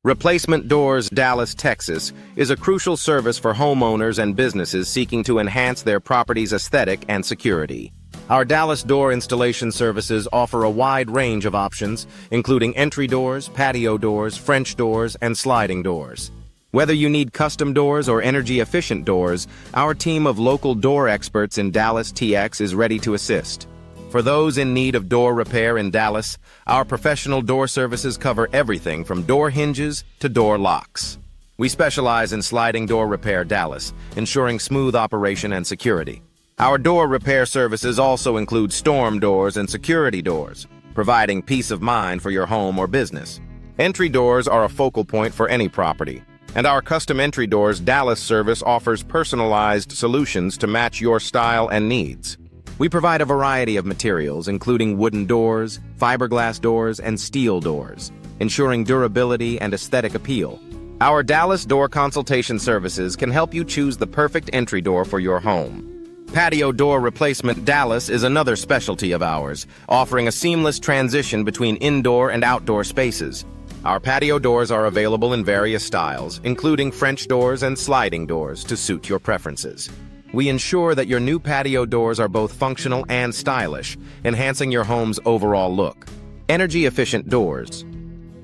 Replacement Doors Dallas, Texas is a crucial service for homeowners and businesses seeking to enhance their property's aesthetic and security. Our Dallas door installation services offer a wide range of options, including entry doors, patio doors, French doors, and sliding doors. Whether you need custom doors or energy-efficient doors, our team of local door experts in Dallas, TX is ready to assist. For those in need of door repair in Dallas, our professional door services cover everything from door hinges to door locks. We specialize in sliding door repair Dallas, ensuring smooth operation and security. Our door repair services also include storm doors and security doors, providing peace of mind for your home or business. Entry doors are a focal point for any property, and our custom entry doors Dallas service offers personalized solutions to match your style and needs. We provide a variety of materials, including wooden doors, fiberglass doors, and steel doors, ensuring durability and aesthetic appeal. Our Dallas Door Consultation Services can help you choose the perfect entry door for your home. Patio Door Replacement Dallas is another specialty of ours, offering a seamless transition between indoor and outdoor spaces. Our patio doors are available in various styles, including French doors and sliding doors to suit your preferences. We ensure that your new patio doors are both functional and stylish, enhancing your home's overall look. Energy-efficient doors.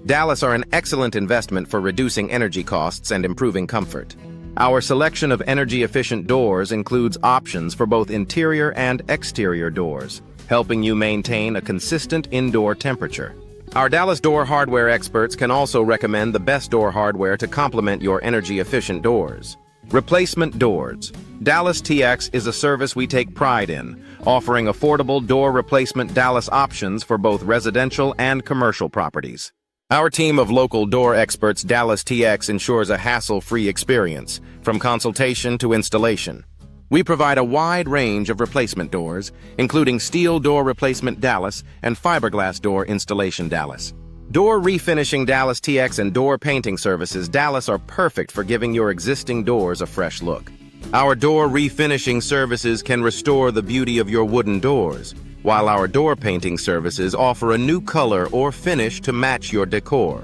Dallas are an excellent investment for reducing energy costs and improving comfort. Our selection of energy-efficient doors includes options for both interior and exterior doors, helping you maintain a consistent indoor temperature. Our Dallas door hardware experts can also recommend the best door hardware to complement your energy-efficient doors. Replacement doors. Dallas TX is a service we take pride in, offering affordable door replacement Dallas options for both residential and commercial properties. Our team of local door experts Dallas TX ensures a hassle-free experience, from consultation to installation. We provide a wide range of replacement doors, including steel door replacement Dallas and fiberglass door installation Dallas. Door refinishing Dallas TX and door painting services Dallas are perfect for giving your existing doors a fresh look. Our door refinishing services can restore the beauty of your wooden doors, while our door painting services offer a new color or finish to match your decor.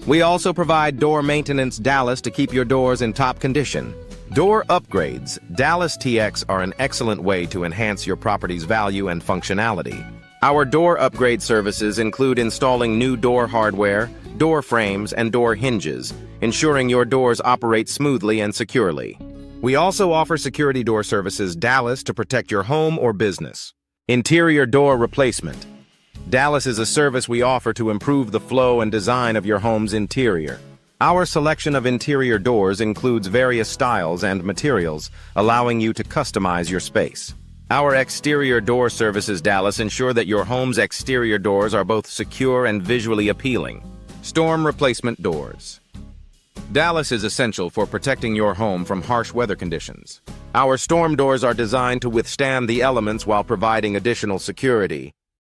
We also provide door maintenance Dallas to keep your doors in top condition. Door upgrades Dallas TX are an excellent way to enhance your property's value and functionality. Our door upgrade services include installing new door hardware, door frames, and door hinges, ensuring your doors operate smoothly and securely. We also offer security door services Dallas to protect your home or business. Interior door replacement. Dallas is a service we offer to improve the flow and design of your home's interior. Our selection of interior doors includes various styles and materials, allowing you to customize your space. Our exterior door services Dallas ensure that your home's exterior doors are both secure and visually appealing. Storm replacement doors. Dallas is essential for protecting your home from harsh weather conditions. Our storm doors are designed to withstand the elements while providing additional security.